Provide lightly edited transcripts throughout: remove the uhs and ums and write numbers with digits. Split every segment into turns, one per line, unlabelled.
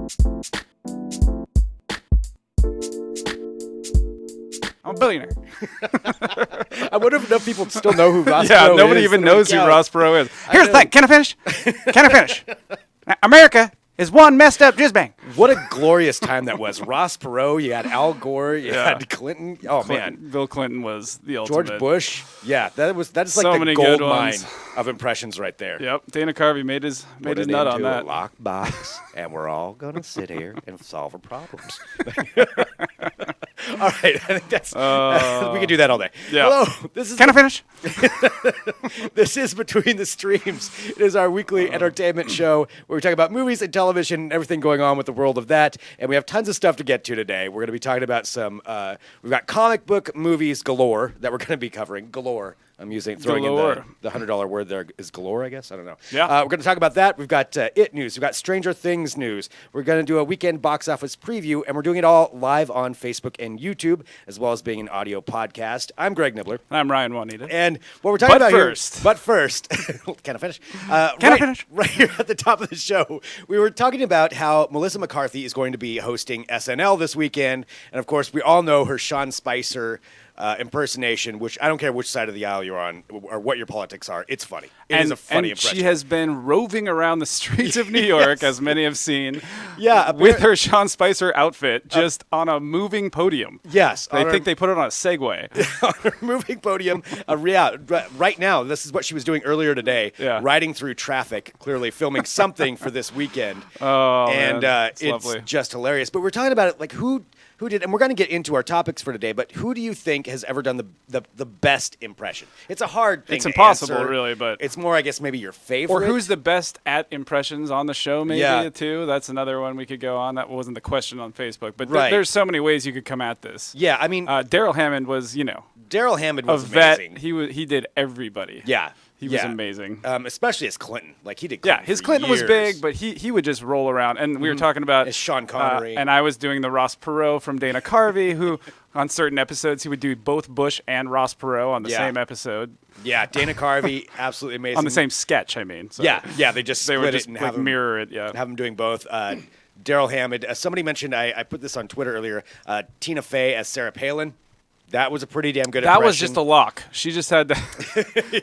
I'm a billionaire.
I wonder if enough people still know who Ross Perot is.
Yeah, nobody even knows who Ross Perot is. Here's the thing. Can I finish? Can I finish? America is one messed up jizzbang.
What a glorious time that was. Ross Perot, you had Al Gore, you had Clinton. Oh, man.
Bill Clinton was the ultimate.
George Bush. Yeah, that's
So
like
many
the gold
good
mine
ones.
of impressions right there.
Yep. Dana Carvey made his nut on that.
A lockbox, and we're all going to sit here and solve our problems. All right, I think that's we could do that all day.
Yeah.
Hello, this is
Can I finish?
This is Between the Streams. It is our weekly entertainment show where we talk about movies and television and everything going on with the world of that. And we have tons of stuff to get to today. We're going to be talking about we've got comic book movies galore that we're going to be covering. Galore. I'm throwing in the $100 word there. Is galore, I guess? I don't know.
Yeah.
We're going to talk about that. We've got It news. We've got Stranger Things news. We're going to do a weekend box office preview, and we're doing it all live on Facebook and YouTube, as well as being an audio podcast. I'm Greg Nibbler.
I'm Ryan Juanita.
And what we're talking about
first.
here... But first... Can I finish?
Can I finish?
Right here at the top of the show, we were talking about how Melissa McCarthy is going to be hosting SNL this weekend. And, of course, we all know her Sean Spicer impersonation, which I don't care which side of the aisle you're on or what your politics are. It's funny. It is a funny impression.
She has been roving around the streets of New York, as many have seen, with her Sean Spicer outfit, just on a moving podium.
Yes.
I think they put it on a Segway.
On her moving podium. Right now, this is what she was doing earlier today, riding through traffic, clearly filming something for this weekend.
Oh,
and
man.
It's
lovely.
just hilarious. But we're talking about it, like who did, and we're going to get into our topics for today, but who do you think has ever done the best impression? It's a hard thing
It's
to
impossible,
answer.
really, but...
It's more, I guess, maybe your favorite.
Or who's the best at impressions on the show, maybe, too? That's another one we could go on. That wasn't the question on Facebook, but there's so many ways you could come at this.
Yeah, I mean...
Daryl Hammond was,
Daryl Hammond was
a vet.
amazing.
He did everybody.
Yeah.
He was amazing.
Especially as Clinton. Like, he did Clinton
his
for
Clinton
years.
was big, but he would just roll around. And we were talking about...
As Sean Connery.
And I was doing the Ross Perot from Dana Carvey, who on certain episodes he would do both Bush and Ross Perot on the same episode.
Yeah, Dana Carvey, absolutely amazing.
On the same sketch, I mean. So
they just split
would
it
just
and
like mirror it,
have them doing both. Daryl Hammond. Somebody mentioned, I put this on Twitter earlier, Tina Fey as Sarah Palin. That was a pretty damn good impression.
That was just a lock. She just had to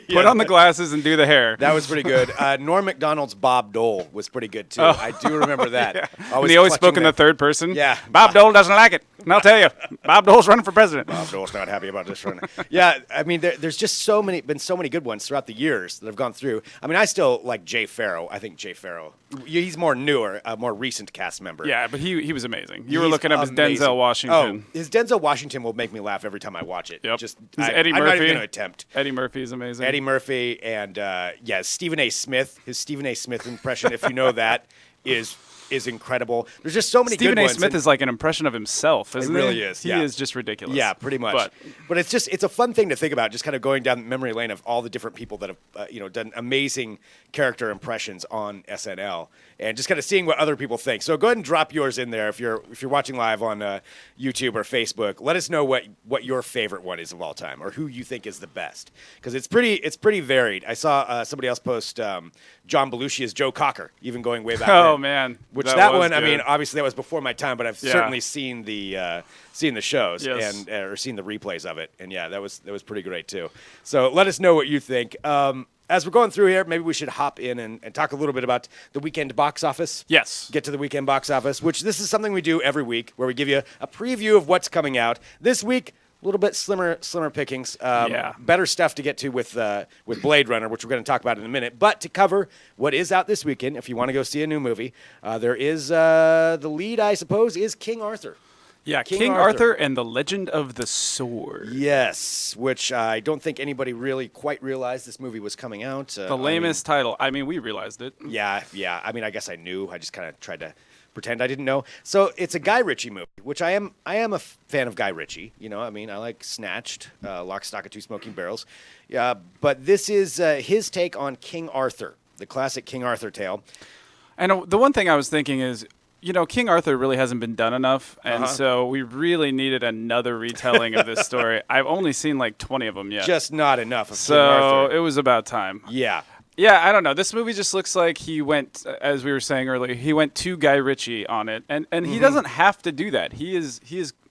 put on the glasses and do the hair.
That was pretty good. Norm Macdonald's Bob Dole was pretty good, too.
Oh.
I do remember that.
And he always spoke in the third person.
Yeah.
Bob Dole doesn't like it. And I'll tell you, Bob Dole's running for president.
Bob Dole's not happy about this run. Yeah, I mean, there's just been so many good ones throughout the years that have gone through. I mean, I still like Jay Farrow. I think Jay Farrow, he's more newer, a more recent cast member.
Yeah, but he was amazing. You were looking up his Denzel Washington.
Oh, his Denzel Washington will make me laugh every time I watch it.
Yep.
I'm not even going to attempt.
Eddie Murphy is amazing.
Eddie Murphy and Stephen A. Smith. His Stephen A. Smith impression, if you know that, is incredible. There's just so many good ones.
Stephen A. Smith is like an impression of himself, isn't he?
It really is.
He is just ridiculous.
Yeah, pretty much. But it's a fun thing to think about, just kind of going down memory lane of all the different people that have done amazing character impressions on SNL, and just kind of seeing what other people think. So go ahead and drop yours in there if you're watching live on YouTube or Facebook. Let us know what your favorite one is of all time, or who you think is the best, because it's pretty varied. I saw somebody else post John Belushi as Joe Cocker, even going way back.
Oh
then.
Man.
Which that one, good. I mean, obviously that was before my time, but I've certainly seen the shows and or seen the replays of it, and that was pretty great too. So let us know what you think. As we're going through here, maybe we should hop in and talk a little bit about the weekend box office.
Yes.
Get to the weekend box office, which this is something we do every week, where we give you a preview of what's coming out this week. A little bit slimmer pickings. Better stuff to get to with Blade Runner, which we're going to talk about in a minute. But to cover what is out this weekend, if you want to go see a new movie, there is the lead, I suppose, is King Arthur.
Yeah, King Arthur and the Legend of the Sword.
Yes, which I don't think anybody really quite realized this movie was coming out.
The lamest title. I mean, we realized it.
Yeah. I mean, I guess I knew. I just kind of tried to pretend I didn't know. So it's a Guy Ritchie movie, which I am a fan of Guy Ritchie. I mean, I like Snatched, Lock, Stock, and Two Smoking Barrels. Yeah, but this is his take on King Arthur, the classic King Arthur tale.
And the one thing I was thinking is, King Arthur really hasn't been done enough, and so we really needed another retelling of this story. I've only seen like 20 of them yet.
Just not enough of
King
Arthur.
So it was about time.
Yeah.
Yeah, I don't know. This movie just looks like he went, as we were saying earlier, he went to Guy Ritchie on it, and he doesn't have to do that. He is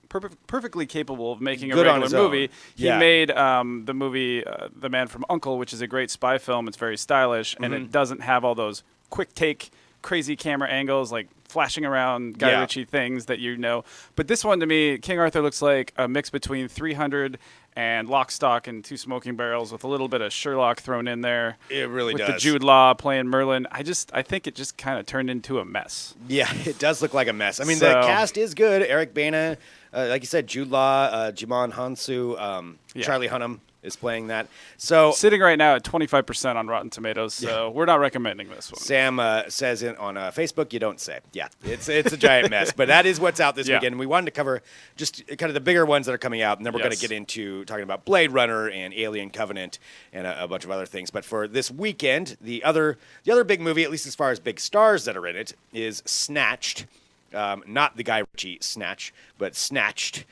perfectly capable of making
Good
a
on
regular
his
movie.
own.
He
Yeah.
made the movie The Man from U.N.C.L.E., which is a great spy film. It's very stylish, and it doesn't have all those quick take, crazy camera angles like flashing around Guy Ritchie things that you know. But this one, to me, King Arthur looks like a mix between 300 and Lock, Stock, and Two Smoking Barrels with a little bit of Sherlock thrown in there.
It really
with
does.
The Jude Law playing Merlin. I think it just kind of turned into a mess.
Yeah, it does look like a mess. I mean, the cast is good. Eric Bana, like you said, Jude Law, Jimon Hansu, Charlie Hunnam is playing that. So
sitting right now at 25% on Rotten Tomatoes, so we're not recommending this one.
Sam says it on Facebook, you don't say. Yeah, it's a giant mess, but that is what's out this weekend. And we wanted to cover just kind of the bigger ones that are coming out, and then we're going to get into talking about Blade Runner and Alien Covenant and a bunch of other things. But for this weekend, the other big movie, at least as far as big stars that are in it, is Snatched. Not the Guy Ritchie Snatch, but Snatched.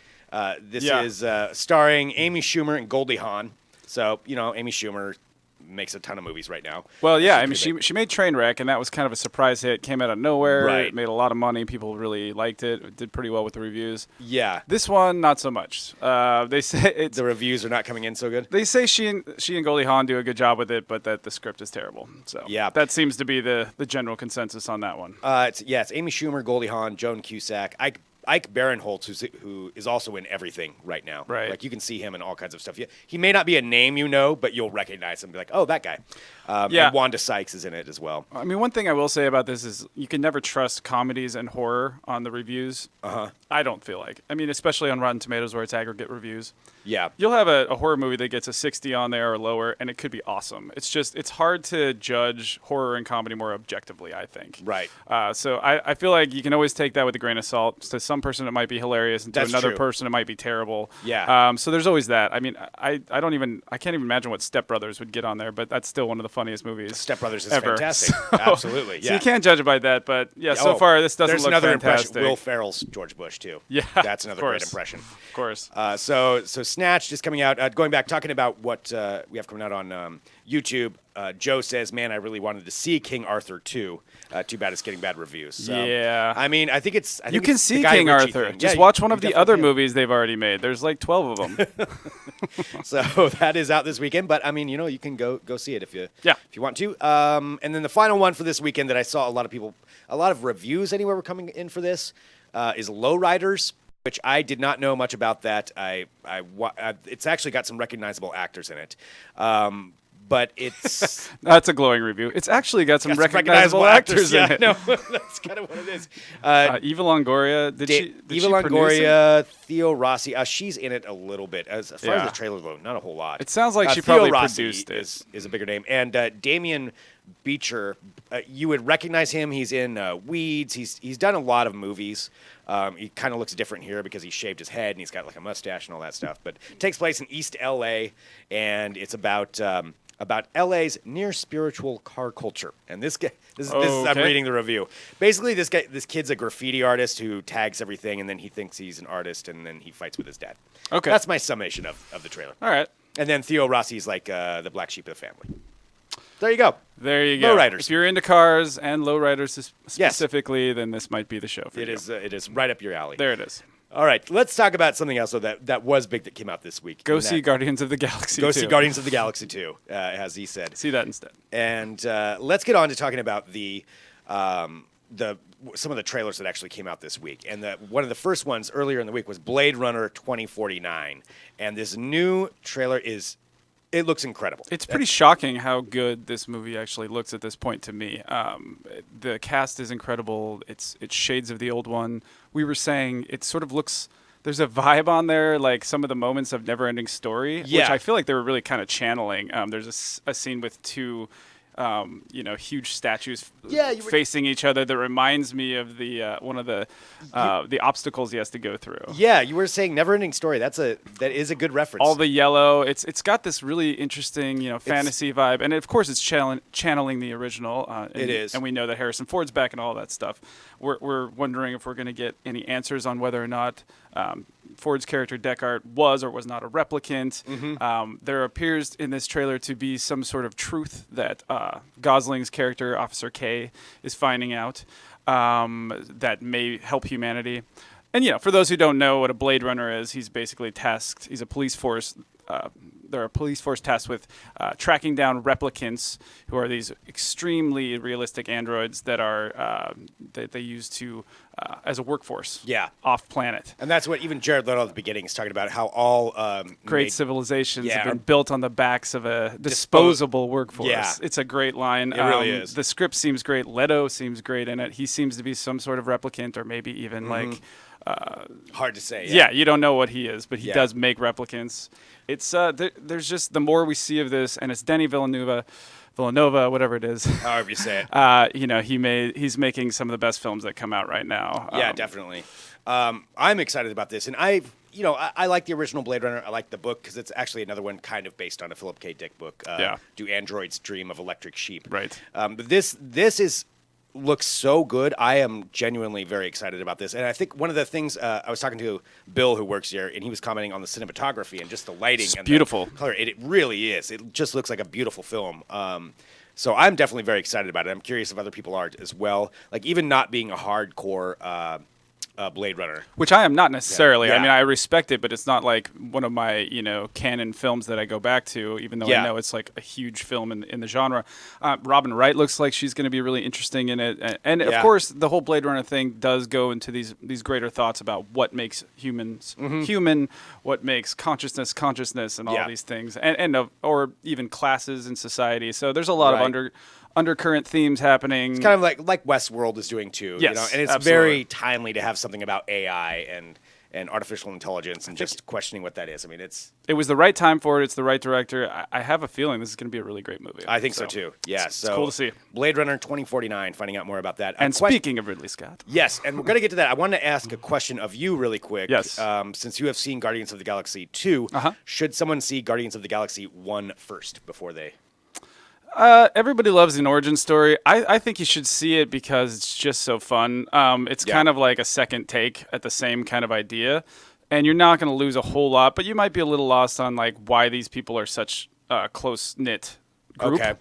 This is starring Amy Schumer and Goldie Hawn. So, Amy Schumer makes a ton of movies right now.
Well, yeah, I mean, she made Trainwreck, and that was kind of a surprise hit. Came out of nowhere.
Right.
It made a lot of money. People really liked it. It did pretty well with the reviews.
Yeah.
This one, not so much. They say
the reviews are not coming in so good.
They say she and Goldie Hawn do a good job with it, but that the script is terrible. So that seems to be the general consensus on that one.
It's Amy Schumer, Goldie Hawn, Joan Cusack, Ike Barinholtz, who is also in everything right now.
Right.
Like, you can see him in all kinds of stuff. He may not be a name but you'll recognize him. Be like, oh, that guy. And Wanda Sykes is in it as well.
I mean, one thing I will say about this is you can never trust comedies and horror on the reviews. I don't feel like. I mean, especially on Rotten Tomatoes where it's aggregate reviews.
Yeah.
You'll have a horror movie that gets a 60 on there or lower, and it could be awesome. It's hard to judge horror and comedy more objectively, I think.
Right.
So I feel like you can always take that with a grain of salt. To some person, it might be hilarious, and to another person, it might be terrible.
Yeah.
So there's always that. I mean, I can't even imagine what Step Brothers would get on there, but that's still one of the funniest movies.
Step Brothers is
ever.
fantastic. Absolutely. Yeah.
So you can't judge it by that, but so far this doesn't look
another
fantastic.
Impression. Will Ferrell's George Bush too.
Yeah.
That's another great impression.
Of course.
So Snatched is coming out. Going back, talking about what we have coming out on YouTube. Joe says, "Man, I really wanted to see King Arthur 2. Too bad it's getting bad reviews." So,
yeah.
I mean, I think it's.
You can see King Arthur. Just watch one of the other movies they've already made. There's like 12 of them.
So that is out this weekend. But I mean, you can go see it if you want to. And then the final one for this weekend that I saw a lot of reviews anywhere were coming in for this is Lowriders, which I did not know much about that. It's actually got some recognizable actors in it. But it's...
That's a glowing review. It's actually got some recognizable actors in it.
No, that's kind of what it is.
Eva Longoria.
Eva Longoria, Theo Rossi. She's in it a little bit. As far as the trailer goes, not a whole lot.
It sounds like she
Theo
probably
Rossi
produced it.
is a bigger name. And Damian Beecher, you would recognize him. He's in Weeds. He's done a lot of movies. He kind of looks different here because he shaved his head and he's got like a mustache and all that stuff. But it takes place in East L.A., and it's about LA's near spiritual car culture. And this guy, I'm reading the review. Basically, this kid's a graffiti artist who tags everything, and then he thinks he's an artist, and then he fights with his dad.
Okay.
That's my summation of the trailer.
All right.
And then Theo Rossi's like the black sheep of the family. There you go.
There you go.
Lowriders.
If you're into cars and lowriders specifically, then this might be the show for you.
It is right up your alley.
There it is.
All right, let's talk about something else that was big that came out this week.
Go see Guardians of the Galaxy 2.
Go see Guardians of the Galaxy 2, as he said.
See that instead.
And let's get on to talking about some of the trailers that actually came out this week. And one of the first ones earlier in the week was Blade Runner 2049. And this new trailer it looks incredible.
It's pretty shocking how good this movie actually looks at this point to me. The cast is incredible. It's shades of the old one. We were saying it sort of looks... There's a vibe on there, like some of the moments of Neverending Story, which I feel like they were really kind of channeling. There's a scene with two... huge statues facing each other that reminds me of the one of the obstacles he has to go through.
Yeah, you were saying Neverending Story. That is a good reference.
All the yellow. It's got this really interesting fantasy vibe, and of course it's channeling the original.
It is,
and we know that Harrison Ford's back and all that stuff. We're wondering if we're going to get any answers on whether or not Ford's character Deckard was or was not a replicant. There appears in this trailer to be some sort of truth that Gosling's character, Officer K, is finding out that may help humanity. And, for those who don't know what a Blade Runner is, he's basically tasked. He's a police force. They're a police force tasked with tracking down replicants, who are these extremely realistic androids that are that they use to as a workforce. Off planet.
And that's what even Jared Leto at the beginning is talking about, how all
great civilizations have been built on the backs of a disposable workforce.
Yeah.
It's a great line.
It really is.
The script seems great. Leto seems great in it. He seems to be some sort of replicant, or maybe even like.
Hard to say.
Yeah, you don't know what he is, but he does make replicants. It's there's just the more we see of this, and it's Denis Villeneuve, whatever it is.
However you say it.
He's making some of the best films that come out right now.
Yeah, definitely. I'm excited about this, and I like the original Blade Runner. I like the book because it's actually another one kind of based on a Philip K. Dick book. Do Androids Dream of Electric Sheep?
Right.
But this looks so good. I am genuinely very excited about this. And I think one of the things, I was talking to Bill, who works here, and he was commenting on the cinematography and just the lighting.
It's
and
beautiful.
The color. It really is. It just looks like a beautiful film. So I'm definitely very excited about it. I'm curious if other people are as well. Like, even not being a hardcore Blade Runner.
Which I am not necessarily.
Yeah.
I mean, I respect it, but it's not like one of my, canon films that I go back to, even though I know it's like a huge film in the genre. Robin Wright looks like she's going to be really interesting in it. And of course, the whole Blade Runner thing does go into these greater thoughts about what makes humans human, what makes consciousness, and all these things, or even classes in society. So there's a lot of undercurrent themes happening.
It's kind of like Westworld is doing too.
Yes,
and it's
absolutely.
very timely to have something about AI and artificial intelligence and just questioning what that is. I mean, it
was the right time for it. It's the right director. I have a feeling this is going to be a really great movie.
I think so too. Yeah,
it's cool to see.
Blade Runner 2049, finding out more about that.
And speaking of Ridley Scott.
Yes, and we're going to get to that. I wanted to ask a question of you really quick.
Yes.
Since you have seen Guardians of the Galaxy 2, should someone see Guardians of the Galaxy 1 first before they...
Everybody loves an origin story. I think you should see it because it's just so fun. It's kind of like a second take at the same kind of idea, and you're not going to lose a whole lot, but you might be a little lost on like why these people are such close-knit group.
Okay.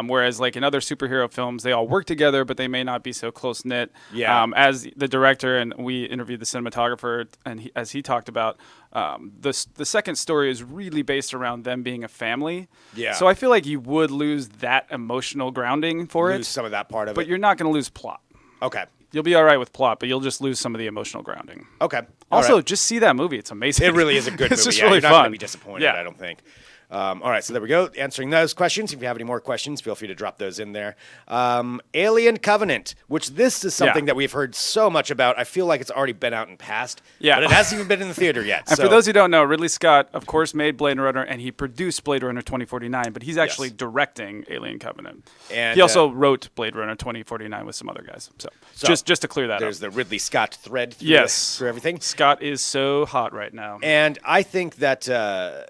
Whereas like in other superhero films, they all work together, but they may not be so close-knit.
Yeah.
As the director, and we interviewed the cinematographer, and as he talked about, the second story is really based around them being a family.
Yeah.
So I feel like you would lose that emotional grounding for
lose some of that part of it.
but you're not going to lose plot.
Okay.
You'll be all right with plot, but you'll just lose some of the emotional grounding.
Okay.
Also,
right.
just see that movie. It's amazing.
It really is a good movie.
It's just
yeah,
really
you're not
fun.
going to be disappointed, I don't think. All right, so there we go. Answering those questions. If you have any more questions, feel free to drop those in there. Alien Covenant, which this is something that we've heard so much about. I feel like it's already been out and passed, but it hasn't even been in the theater yet.
And for those who don't know, Ridley Scott, of course, made Blade Runner, and he produced Blade Runner 2049, but he's actually directing Alien Covenant. And he also wrote Blade Runner 2049 with some other guys. So just to clear that up.
There's the Ridley Scott thread through everything.
Scott is so hot right now.
And I think that... the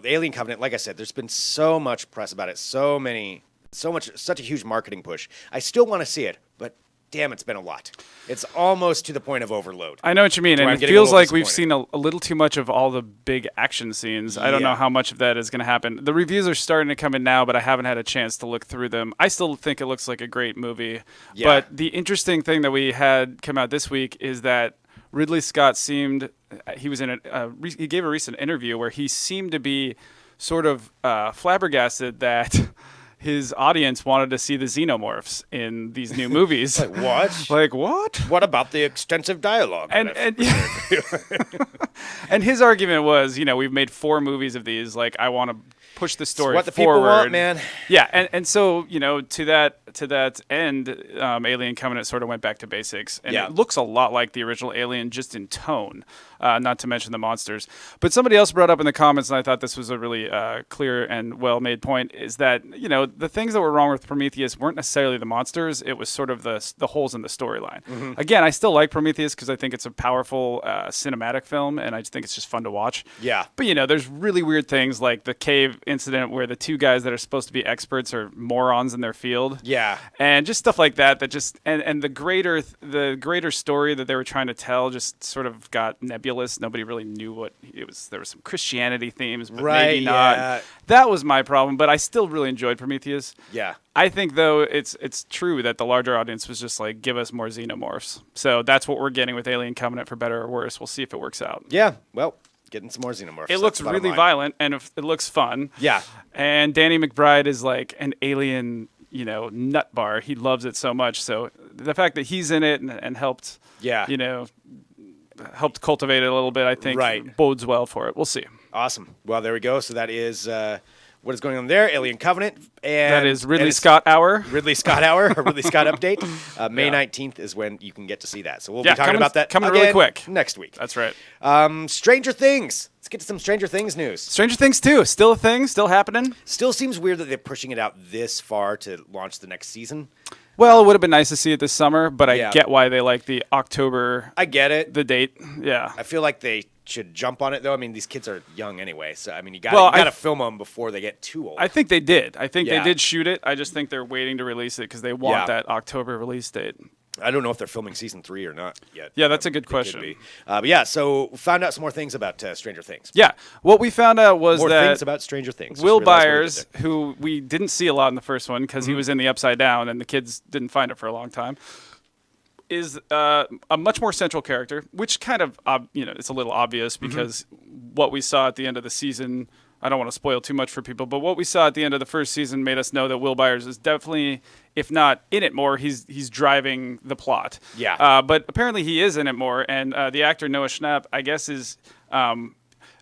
Alien Covenant, like I said, there's been so much press about it, such a huge marketing push. I still want to see it, but damn, it's been a lot. It's almost to the point of overload.
I know what you mean, and it feels like we've seen a little too much of all the big action scenes. Yeah. I don't know how much of that is going to happen. The reviews are starting to come in now, but I haven't had a chance to look through them. I still think it looks like a great movie. Yeah. But the interesting thing that we had come out this week is that Ridley Scott seemed... He was in he gave a recent interview where he seemed to be sort of flabbergasted that his audience wanted to see the xenomorphs in these new movies.
Like what?
Like what?
What about the extensive dialogue?
And and his argument was, we've made 4 movies of these. Like I want to push the story
what the
forward.
People want, man.
Yeah, and so to that end, Alien Covenant sort of went back to basics, and it looks a lot like the original Alien, just in tone. Not to mention the monsters. But somebody else brought up in the comments, and I thought this was a really clear and well-made point, is that the things that were wrong with Prometheus weren't necessarily the monsters. It was sort of the holes in the storyline. Mm-hmm. Again, I still like Prometheus because I think it's a powerful cinematic film, and I just think it's just fun to watch.
Yeah.
But there's really weird things like the cave incident where the two guys that are supposed to be experts are morons in their field.
Yeah.
And just stuff like that just and the greater story that they were trying to tell just sort of got nebulous. Nobody really knew what it was. There were some Christianity themes, but maybe not.
Yeah.
That was my problem, but I still really enjoyed Prometheus.
Yeah.
I think, though, it's true that the larger audience was just like, give us more xenomorphs. So that's what we're getting with Alien Covenant, for better or worse. We'll see if it works out.
Yeah. Well, getting some more xenomorphs.
It looks really violent, and it looks fun.
Yeah.
And Danny McBride is like an alien, nut bar. He loves it so much. So the fact that he's in it and helped, helped cultivate it a little bit, I think bodes well for it. We'll see.
Awesome. Well, there we go. So that is what is going on there. Alien Covenant. And
that is Ridley Scott Hour.
Ridley Scott Hour, or Ridley Scott Update. May 19th is when you can get to see that. So we'll be talking about that
coming really quick
next week.
That's right.
Stranger Things. Let's get to some Stranger Things news.
Stranger Things 2, still a thing, still happening.
Still seems weird that they're pushing it out this far to launch the next season.
Well, it would have been nice to see it this summer, but I get why they like the October.
I get it.
The date. Yeah.
I feel like they should jump on it, though. I mean, these kids are young anyway, so I mean, you got to film them before they get too old.
I think they did. I think they did shoot it. I just think they're waiting to release it because they want that October release date.
I don't know if they're filming season 3 or not yet.
Yeah, that's a good question.
But yeah, so we found out some more things about Stranger Things.
Yeah, what we found out was
more
that
things about Stranger Things.
Will Byers, who we didn't see a lot in the first one because he was in the Upside Down and the kids didn't find it for a long time, is a much more central character, which kind of, it's a little obvious because what we saw at the end of the season, I don't want to spoil too much for people, but what we saw at the end of the first season made us know that Will Byers is definitely, if not in it more, he's driving the plot.
Yeah.
But apparently he is in it more, and the actor Noah Schnapp, I guess, is...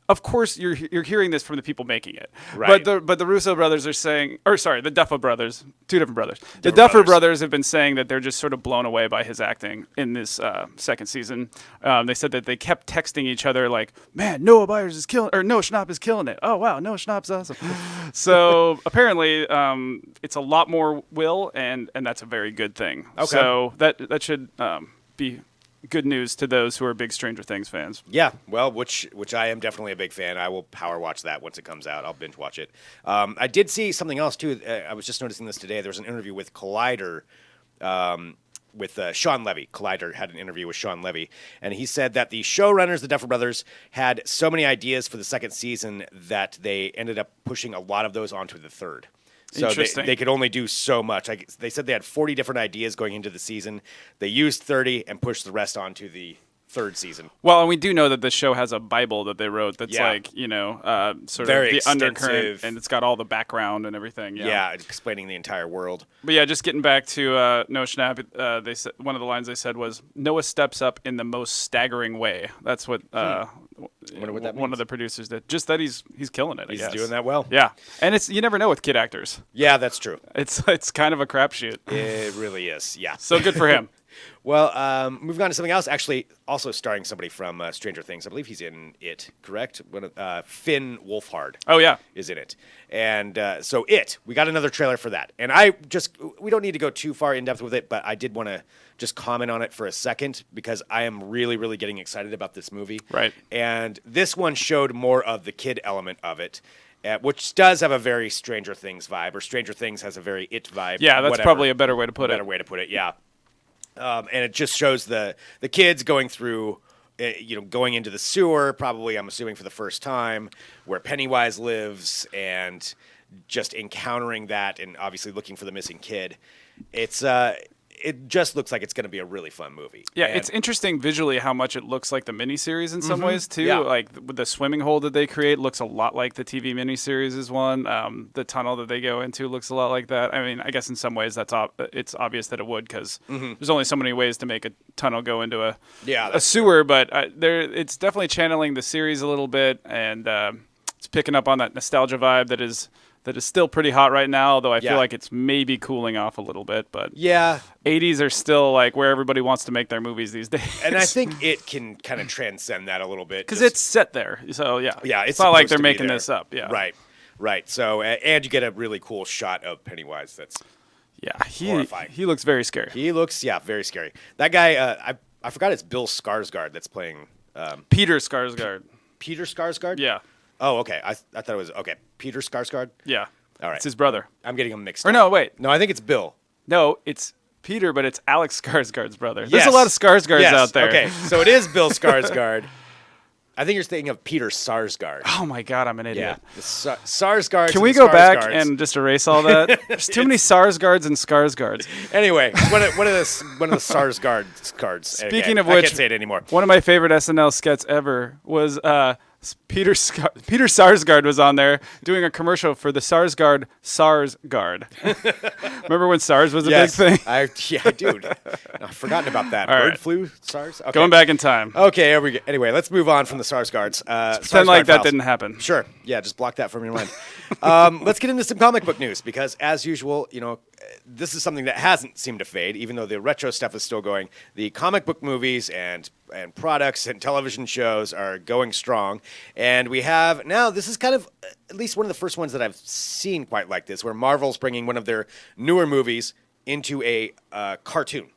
of course, you're hearing this from the people making it,
right?
But the Russo brothers are saying, the Duffer brothers, two different brothers. The Duffer brothers have been saying that they're just sort of blown away by his acting in this second season. They said that they kept texting each other like, "Man, Noah Schnapp is killing it. Oh wow, Noah Schnapp's awesome." So apparently, it's a lot more Will, and that's a very good thing.
Okay.
So that should be good news to those who are big Stranger Things fans.
Yeah, well, which I am definitely a big fan. I will power watch that once it comes out. I'll binge watch it. I did see something else too. I was just noticing this today. There was an interview with Collider, with Sean Levy. Collider had an interview with Sean Levy, and he said that the showrunners, the Duffer Brothers, had so many ideas for the second season that they ended up pushing a lot of those onto the third. So they could only do so much. They said they had 40 different ideas going into the season. They used 30 and pushed the rest onto the third season.
Well, and we do know that the show has a Bible that they wrote that's sort
very
of the
extensive.
Undercurrent, and it's got all the background and everything.
Yeah, explaining the entire world.
But yeah, just getting back to Noah Schnapp, they said one of the lines they said was, "Noah steps up in the most staggering way." That's what one of the producers did. Just that he's killing it.
He's
I guess.
doing that well.
Yeah, and you never know with kid actors.
Yeah, that's true.
It's kind of a crapshoot.
It really is. Yeah.
So good for him.
Well, moving on to something else, actually also starring somebody from Stranger Things. I believe he's in it, correct? Finn Wolfhard.
Oh, yeah.
Is in it. And so we got another trailer for that. And we don't need to go too far in depth with it, but I did want to just comment on it for a second because I am really, really getting excited about this movie.
Right.
And this one showed more of the kid element of it. Which does have a very Stranger Things vibe, or Stranger Things has a very it vibe.
Yeah, that's probably a better way to put it.
Better way to put it, yeah. And it just shows the kids going through, going into the sewer, probably, I'm assuming, for the first time, where Pennywise lives, and just encountering that and obviously looking for the missing kid. It just looks like it's going to be a really fun movie.
Yeah, it's interesting visually how much it looks like the miniseries in some ways, too.
Yeah.
Like, with the swimming hole that they create looks a lot like the TV miniseries is one. The tunnel that they go into looks a lot like that. I mean, I guess in some ways it's obvious that it would because there's only so many ways to make a tunnel go into a sewer. But it's definitely channeling the series a little bit, and it's picking up on that nostalgia vibe that is still pretty hot right now, although I feel like it's maybe cooling off a little bit. But
yeah,
80s are still like where everybody wants to make their movies these days.
And I think it can kind of transcend that a little bit.
Because it's set there. So, yeah.
Yeah,
it's not like they're making this up. Yeah.
Right. So, and you get a really cool shot of Pennywise that's horrifying.
He looks very scary.
He looks, very scary. That guy, I forgot it's Bill Skarsgård that's playing...
Peter Skarsgård.
Peter Skarsgård?
Yeah.
Oh, okay. I thought it was okay. Peter Skarsgård.
Yeah.
All right.
It's his brother.
I'm getting them mixed
Or
up.
no, wait.
No, I think it's Bill.
No, it's Peter, but it's Alex Skarsgård's brother.
Yes.
There's a lot of Skarsgårds
Yes.
out there.
Okay, so it is Bill Skarsgård. I think you're thinking of Peter Sarsgaard.
Oh my God, I'm an idiot.
Yeah, the Sarsgaards.
Can we go back and just erase all that? There's too many Sarsgaards and Skarsgårds.
Anyway, one of the Sarsgaard cards.
Speaking of
I
which,
can't say it anymore.
One of my favorite SNL skits ever was Peter Sarsgaard was on there doing a commercial for the Sarsgaard SARS Guard. Remember when SARS was a big thing?
Yeah, dude. I've forgotten about that.
All
Bird
right.
flu, SARS. Okay.
Going back in time.
Okay, here we go. Anyway, let's move on from the Sarsgaards.
Pretend like
Sarsgaard
that
files.
didn't happen.
Sure. Yeah, just block that from your mind. Let's get into some comic book news because, as usual, this is something that hasn't seemed to fade, even though the retro stuff is still going. The comic book movies and products and television shows are going strong. And we have now, this is kind of at least one of the first ones that I've seen quite like this, where Marvel's bringing one of their newer movies into a cartoon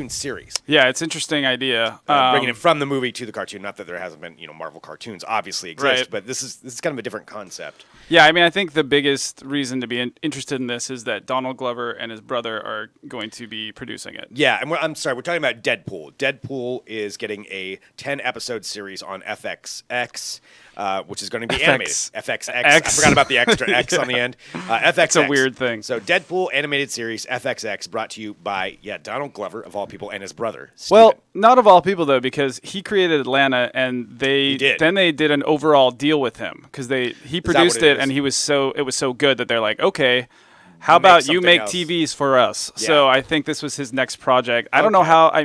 series.
Yeah, it's an interesting idea.
Bringing it from the movie to the cartoon. Not that there hasn't been, Marvel cartoons obviously exist,
Right.
but this is kind of a different concept.
Yeah, I mean, I think the biggest reason to be interested in this is that Donald Glover and his brother are going to be producing it.
Yeah, and I'm sorry, we're talking about Deadpool. Deadpool is getting a 10-episode series on FXX, which is going to be animated. FXX. I forgot about the extra X on the end. FXX.
It's a weird thing.
So Deadpool animated series FXX brought to you by Donald Glover of all people and his brother. Steven.
Well, not of all people though, because he created Atlanta, and they did an overall deal with him because he produced it, and it was so good that they're like, okay, how about you make
else.
TVs for us?
Yeah.
So I think this was his next project. I don't know how. I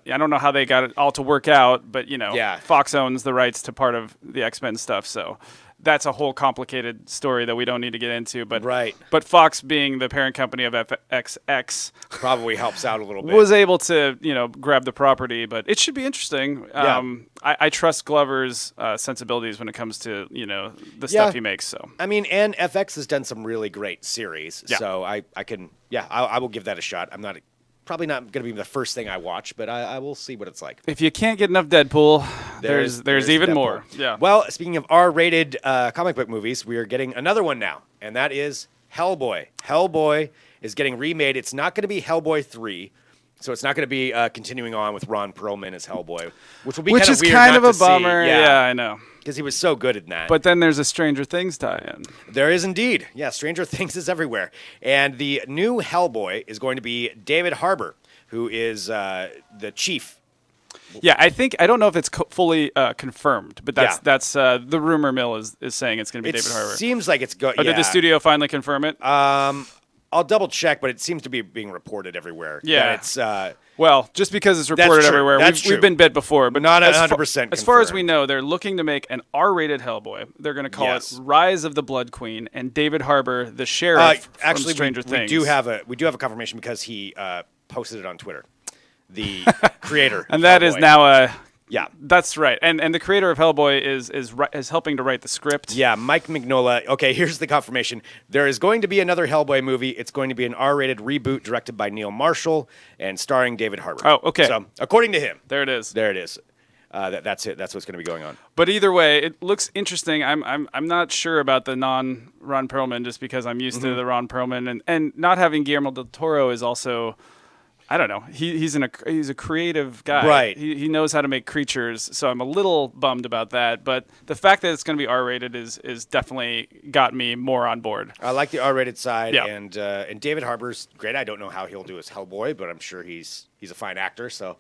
don't know how they got it all to work out, but Fox owns the rights to part of the X-Men stuff, so that's a whole complicated story that we don't need to get into. But
Right.
But Fox, being the parent company of FXX,
probably helps out a little bit.
was able to grab the property. But it should be interesting.
Yeah.
I trust Glover's sensibilities when it comes to the stuff he makes. So
I mean, and FX has done some really great series, so I will give that a shot. I'm probably not going to be the first thing I watch, but I will see what it's like.
if you can't get enough Deadpool, there's even
Deadpool.
more. Yeah.
Well, speaking of R-rated comic book movies, we are getting another one now, and that is Hellboy. Hellboy is getting remade. It's not going to be Hellboy 3, so it's not going to be continuing on with Ron Perlman as Hellboy, which will be kind of weird.
Kind of
not
a
to
bummer.
See.
Yeah, I know.
Because he was so good in that.
But then there's a Stranger Things tie-in.
There is indeed. Yeah, Stranger Things is everywhere. And the new Hellboy is going to be David Harbour, who is the chief.
Yeah, I don't know if it's fully confirmed, but that's the rumor mill is saying it's going to be David Harbour.
It seems like it's going.
Did the studio finally confirm it?
I'll double check, but it seems to be being reported everywhere.
Yeah,
it's
well, just because it's reported
true.
everywhere, we've been bit before, but
not 100%.
As far as we know, they're looking to make an R-rated Hellboy. They're going to call it Rise of the Blood Queen, and David Harbour, the sheriff from Stranger Things.
We do have a confirmation because he posted it on Twitter. The creator,
and that is now a.
Yeah,
that's right. And the creator of Hellboy is helping to write the script.
Yeah, Mike Mignola. Okay, here's the confirmation. There is going to be another Hellboy movie. It's going to be an R-rated reboot directed by Neil Marshall and starring David Harbour.
Oh, okay.
So, according to him.
There it is.
There it is. That's it. That's what's going to be going on.
But either way, it looks interesting. I'm not sure about the non-Ron Perlman just because I'm used to the Ron Perlman. And not having Guillermo del Toro is also... I don't know. He's a creative guy.
Right.
He knows how to make creatures, so I'm a little bummed about that. But the fact that it's going to be R-rated is definitely got me more on board.
I like the R-rated side,
Yeah.
and David Harbour's great. I don't know how he'll do as Hellboy, but I'm sure he's a fine actor, so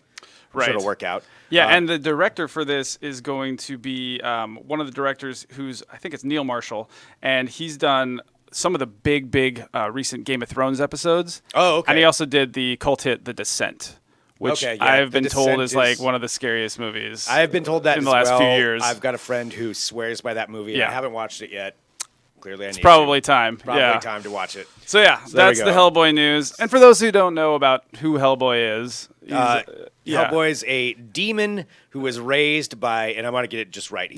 I'm sure it'll work out.
Yeah, and the director for this is going to be one of the directors I think it's Neil Marshall, and he's done some of the big recent Game of Thrones episodes.
Oh, okay.
And he also did the cult hit The Descent, which I've been told is like one of the scariest movies.
I have been told that
in the last few years.
I've got a friend who swears by that movie.
Yeah.
I haven't watched it yet. Clearly, I need
probably time.
Probably time to watch it.
So that's the Hellboy news. And for those who don't know about who Hellboy is,
Hellboy's a demon who was raised by, and I want to get it just right.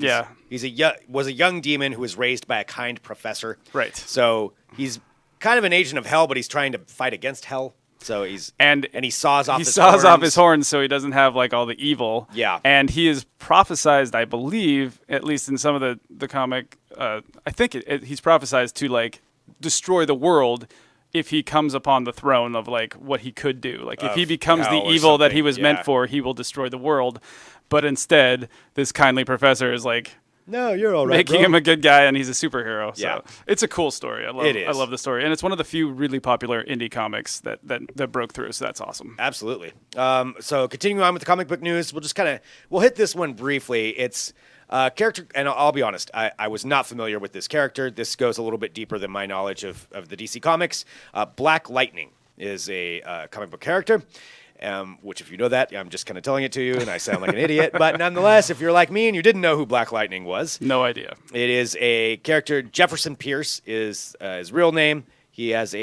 He's was a young demon who was raised by a kind professor.
Right.
So he's kind of an agent of hell, but he's trying to fight against hell. So he's
and
he saws off.
He
his
saws
horns.
off his horns so he doesn't have like all the evil.
Yeah.
And he is prophesized, I believe, at least in some of the comic. I think he's prophesized to like destroy the world if he comes upon the throne of like what he could do. Like if he becomes the
hell or
evil that he
something,
was
yeah.
meant for, he will destroy the world. But instead, this kindly professor is like
No, you're all right,
making
bro.
him a good guy, and he's a superhero. So
Yeah.
it's a cool story.
It is.
I love the story, and it's one of the few really popular indie comics that broke through. So that's awesome.
Absolutely. So continuing on with the comic book news, we'll hit this one briefly. It's character, and I'll be honest, I was not familiar with this character. This goes a little bit deeper than my knowledge of the DC Comics. Black Lightning is a comic book character. Which, if you know that, I'm just kind of telling it to you, and I sound like an idiot. But nonetheless, if you're like me and you didn't know who Black Lightning was,
No idea.
it is a character. Jefferson Pierce is his real name. He has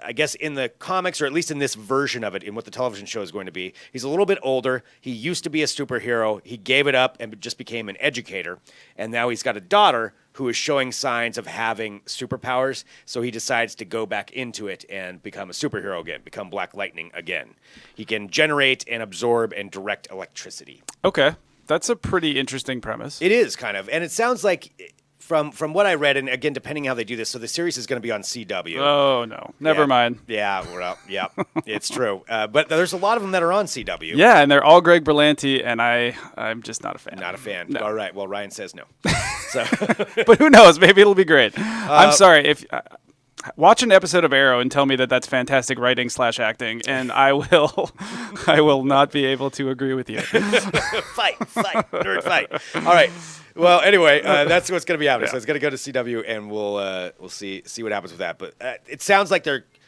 I guess in the comics, or at least in this version of it, in what the television show is going to be, he's a little bit older. He used to be a superhero. He gave it up and just became an educator. And now he's got a daughter who is showing signs of having superpowers. So he decides to go back into it and become a superhero again, become Black Lightning again. He can generate and absorb and direct electricity.
Okay, that's a pretty interesting premise.
It is kind of. And it sounds like, from what I read, and again, depending how they do this, so the series is going to be on CW.
Oh no, never
Yeah.
mind.
Yeah, well, yeah, it's true. But there's a lot of them that are on CW.
Yeah, and they're all Greg Berlanti, and I'm just not a fan.
Not a fan.
No.
All right. Well, Ryan says no. So
But who knows? Maybe it'll be great. I'm sorry if. Watch an episode of Arrow and tell me that that's fantastic writing / acting, and I will not be able to agree with you.
fight, nerd fight. All right. Well, anyway, that's what's going to be happening.
Yeah.
So it's going to go to CW, and we'll see what happens with that. But it sounds like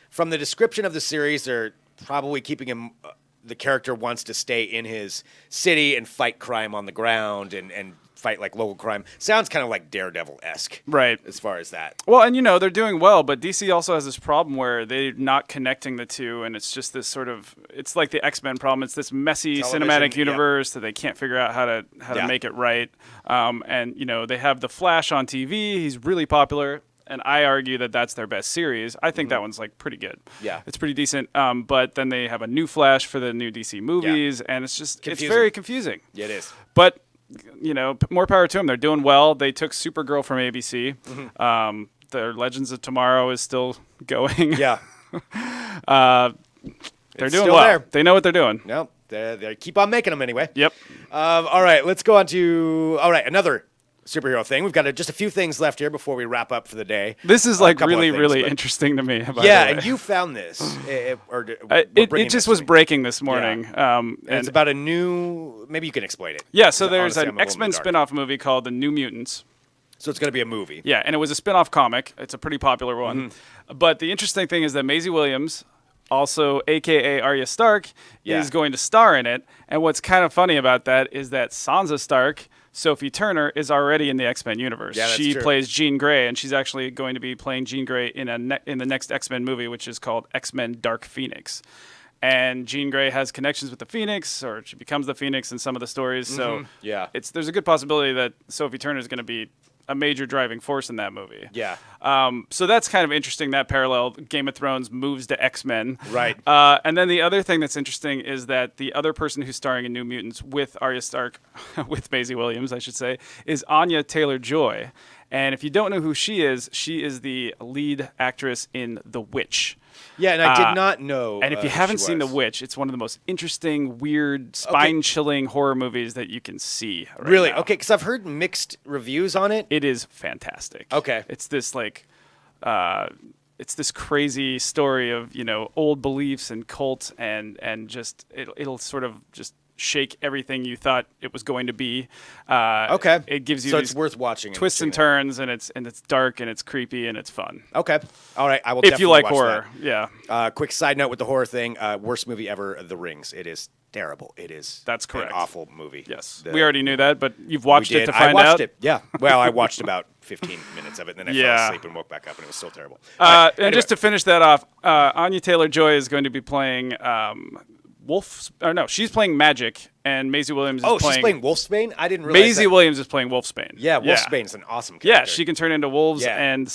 from the description of the series, they're probably keeping him. The character wants to stay in his city and fight crime on the ground and fight like local crime. Sounds kind of like Daredevil-esque,
Right.
as far as that.
Well, and they're doing well, but DC also has this problem where they're not connecting the two, and it's just this sort of, it's like the X-Men problem. It's this messy
Television,
cinematic
yep.
universe that they can't figure out how to
Yeah.
make it right. And they have the Flash on TV. He's really popular. And I argue that that's their best series. I think that one's like pretty good.
Yeah.
It's pretty decent. But then they have a new Flash for the new DC movies, and it's just
Confusing.
it's very confusing.
Yeah, it is.
But more power to them. They're doing well. They took Supergirl from ABC. Their Legends of Tomorrow is still going.
Yeah.
They're
It's
doing
still
well.
there.
They know what they're doing.
No, they keep on making them anyway.
Yep.
All right, let's go on to another superhero thing. We've got just a few things left here before we wrap up for the day.
This is
A
like
couple of
really,
things,
really
but-
interesting to me. By the
Yeah,
way.
and you found this,
It
bringing
just
this
was
to me.
breaking this morning.
And it's about a new. Maybe you can explain it.
Yeah, so
Honestly,
there's
I'm a
an
little in
X-Men
the dark.
spin-off movie called The New Mutants.
So it's going to be a movie.
Yeah, and it was a spin-off comic. It's a pretty popular one.
Mm-hmm.
But the interesting thing is that Maisie Williams, also a.k.a. Arya Stark,
Yeah.
is going to star in it. And what's kind of funny about that is that Sansa Stark, Sophie Turner, is already in the X-Men universe.
Yeah, that's
she
true.
plays Jean Grey, and she's actually going to be playing Jean Grey in in the next X-Men movie, which is called X-Men Dark Phoenix. And Jean Grey has connections with the Phoenix, or she becomes the Phoenix in some of the stories. So
Yeah.
there's a good possibility that Sophie Turner is going to be a major driving force in that movie.
Yeah.
So that's kind of interesting, that parallel. Game of Thrones moves to X-Men.
Right.
And then the other thing that's interesting is that the other person who's starring in New Mutants with Arya Stark, with Maisie Williams, I should say, is Anya Taylor-Joy. And if you don't know who she is the lead actress in The Witch.
Yeah, and I did not know.
And if you
who
haven't
she
seen
was.
The Witch, it's one of the most interesting, weird, spine-chilling horror movies that you can see. Right
Really?
now.
Okay, because I've heard mixed reviews on it.
It is fantastic.
Okay.
It's this it's this crazy story of old beliefs and cult and just it'll sort of just shake everything you thought it was going to be.
Okay.
It gives you
So
these
it's worth watching.
twists and turns, and it's dark and it's creepy and it's fun.
Okay. All right. I will.
If you
definitely
like
watch
horror,
that.
yeah.
Quick side note with the horror thing: worst movie ever, The Rings. It is terrible. It is.
That's correct.
An awful movie.
Yes,
The-
we already knew that, but you've watched
we
it
did.
to find
I watched
out.
it. Yeah. Well, I watched about 15 minutes of it, and then I fell
Yeah.
asleep and woke back up, and it was still terrible.
And just to finish that off, Anya Taylor-Joy is going to be playing she's playing Magic, and Maisie Williams is playing.
Oh, she's playing Wolfsbane? I didn't realize
Maisie Williams is playing Wolfsbane.
Yeah, Wolfsbane's an awesome character.
Yeah, she can turn into wolves
Yeah.
and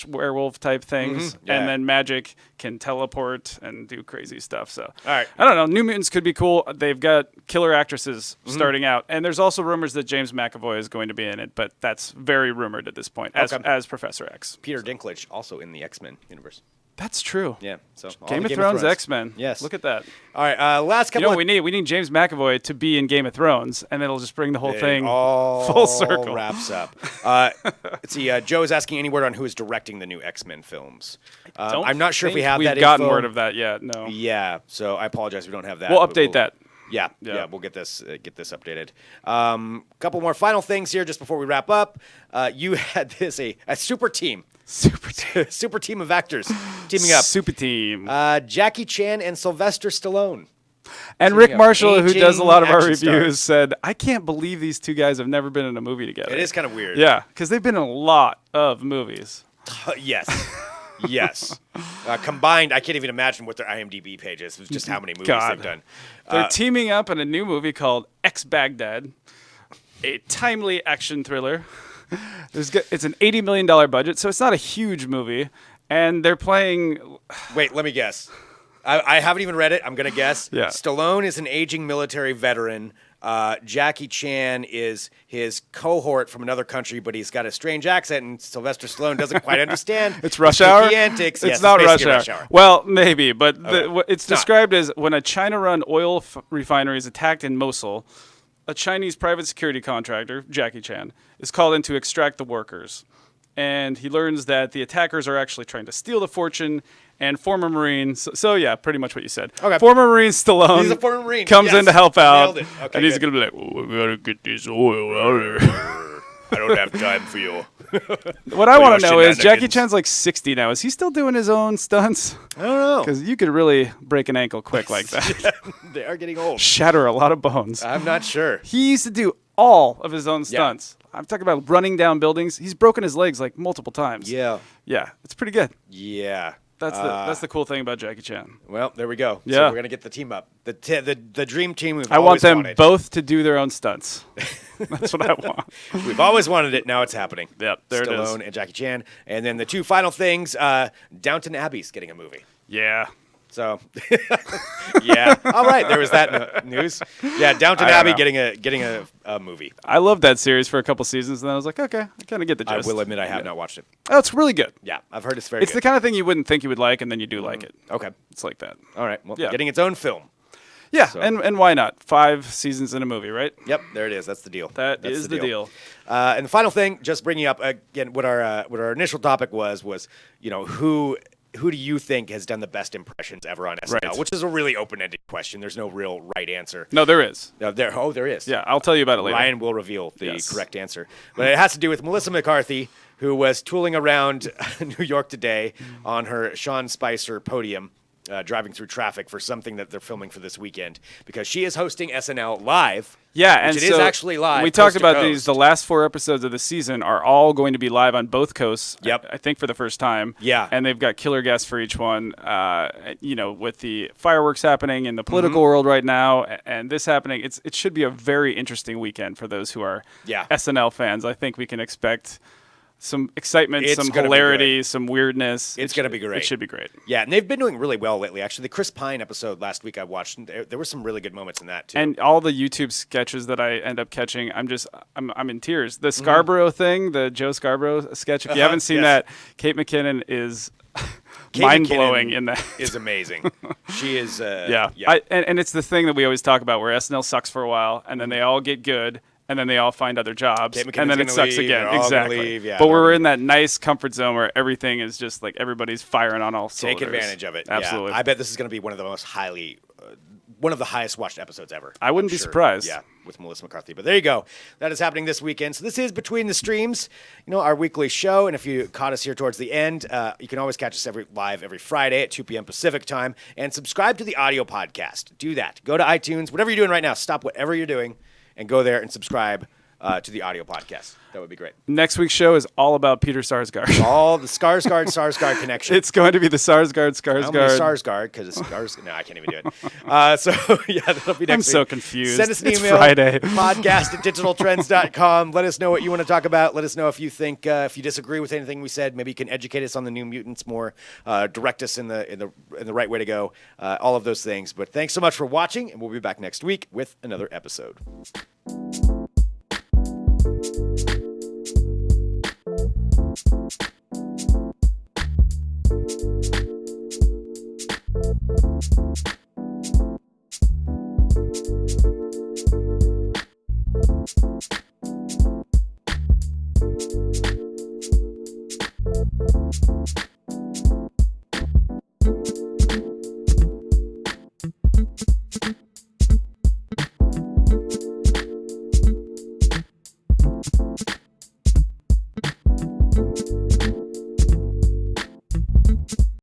/ werewolf type things,
Yeah.
and then Magic can teleport and do crazy stuff. So,
All right.
I don't know. New Mutants could be cool. They've got killer actresses starting out, and there's also rumors that James McAvoy is going to be in it, but that's very rumored at this point as Professor X.
Peter Dinklage also in the X-Men universe.
That's true.
Yeah. So all
Game
the
of Thrones, X-Men.
Yes.
Look at that.
All right. Last couple.
You know what we need? We need James McAvoy to be in Game of Thrones, and it'll just bring the whole thing
all
full circle.
Wraps up. Let's see. Joe is asking any word on who is directing the new X-Men films. I'm not sure if we have that.
We've gotten
info.
word of that yet. No.
Yeah. So I apologize. We don't have that.
We'll
but
update that.
Yeah. We'll get this updated. Couple more final things here just before we wrap up. You had a super team. Super team of actors teaming up.
Super team.
Jackie Chan and Sylvester Stallone.
And Rick
up.
Marshall, who does a lot of our
Action
reviews,
stars.
said, I can't believe these two guys have never been in a movie together.
It is kind of weird.
Yeah, because they've been in a lot of movies.
Yes. Yes. Combined, I can't even imagine what their IMDb page is. Just how many movies they've done.
They're teaming up in a new movie called Ex-Baghdad, a timely action thriller. It's an $80 million budget, so it's not a huge movie. And they're playing...
Wait, let me guess. I haven't even read it. I'm going to guess.
Yeah.
Stallone is an aging military veteran. Jackie Chan is his cohort from another country, but he's got a strange accent, and Sylvester Stallone doesn't quite understand.
It's Rush Hour?
Antics.
It's
Yes,
not
basically
Rush Hour. Well, maybe, but it's described as when a China-run oil refinery is attacked in Mosul, a Chinese private security contractor, Jackie Chan, is called in to extract the workers. And he learns that the attackers are actually trying to steal the fortune, and former Marine, so yeah, pretty much what you said.
Okay.
Former Marine Stallone
He's a former Marine.
comes in to help out,
Nailed it. Okay,
and he's
good.
going to be like, we got to get this oil out of here.
I don't have time for you.
What I want to know is, Jackie
shenanigans.
Chan's like 60 now. Is he still doing his own stunts?
I don't know.
Because you could really break an ankle quick like that.
They are getting old.
Shatter a lot of bones.
I'm not sure.
He used to do all of his own stunts. I'm talking about running down buildings. He's broken his legs like multiple times.
Yeah.
Yeah, it's pretty good.
Yeah.
That's the cool thing about Jackie Chan.
Well, there we go.
Yeah.
So we're gonna get the team up. The dream team we've
I want
always
them
wanted.
both to do their own stunts. That's what I want.
We've always wanted it. Now it's happening.
Yep, there it is.
Stallone and Jackie Chan. And then the two final things. Downton Abbey's getting a movie.
Yeah.
So, yeah. All right. There was that news. Yeah, Downton
I don't
Abbey
know.
getting a movie.
I loved that series for a couple seasons, and then I was like, okay, I kind of get the gist.
I will admit I have not watched it.
Oh, it's really good.
Yeah, I've heard it's very
It's
good.
the kind of thing you wouldn't think you would like, and then you do like it.
Okay.
It's like that.
All right. Well,
Yeah.
getting its own film.
Yeah,
So-
and why not? 5 seasons in a movie, right?
Yep, there it is. That's the deal.
That's
That's
the deal.
And the final thing, just bringing up again what our initial topic was who do you think has done the best impressions ever on SNL?
Right.
Which is a really open-ended question. There's no real right answer.
No, there is.
There is.
Yeah, I'll tell you about it later.
Ryan will reveal the
Yes.
correct answer. But it has to do with Melissa McCarthy, who was tooling around New York today on her Sean Spicer podium, driving through traffic for something that they're filming for this weekend, because she is hosting SNL live.
Yeah, and
which it is
so
actually live.
We
coast
talked
to
about
coast.
these. The last 4 episodes of the season are all going to be live on both coasts.
Yep.
I think for the first time.
Yeah.
And they've got killer guests for each one. With the fireworks happening in the political
Mm-hmm.
world right now, and this happening, it should be a very interesting weekend for those who are SNL fans. I think we can expect some excitement,
It's
some
gonna be
hilarity,
great.
some weirdness.
It's going to be great.
It should be great.
Yeah, and they've been doing really well lately. Actually, the Chris Pine episode last week I watched, and there were some really good moments in that too.
And all the YouTube sketches that I end up catching, I'm in tears. The Scarborough thing, the Joe Scarborough sketch. If you haven't seen that, Kate McKinnon is mind blowing
McKinnon
in that.
is amazing. She is.
Yeah. And it's the thing that we always talk about, where SNL sucks for a while, and then they all get good. And then they all find other jobs,
Kate
and then
McKinnon's
it
gonna
sucks
leave,
again.
they're all gonna
Exactly.
leave, yeah,
but
they're
we're
gonna-
in that nice comfort zone where everything is just like everybody's firing on all cylinders.
Take advantage of it.
Absolutely.
Yeah. I bet this is going to be one of the most one of the highest watched episodes ever.
I wouldn't
I'm
be
sure.
surprised.
Yeah, with Melissa McCarthy. But there you go. That is happening this weekend. So this is Between the Streams, our weekly show. And if you caught us here towards the end, you can always catch us live every Friday at 2 p.m. Pacific time. And subscribe to the audio podcast. Do that. Go to iTunes. Whatever you're doing right now, stop whatever you're doing and go there and subscribe. to the audio podcast. That would be great.
Next week's show is all about Peter Sarsgaard.
All the Skarsgård connection.
It's going to be the Sarsgaard.
Sarsgaard, because it's Skars. No, I can't even do it. So, yeah, that'll be next
I'm
week.
so confused.
Send us an
It's
email.
Friday.
podcast@digitaltrends.com. Let us know what you want to talk about. Let us know if you think, if you disagree with anything we said. Maybe you can educate us on the New Mutants more. Direct us in the right way to go. All of those things. But thanks so much for watching, and we'll be back next week with another episode.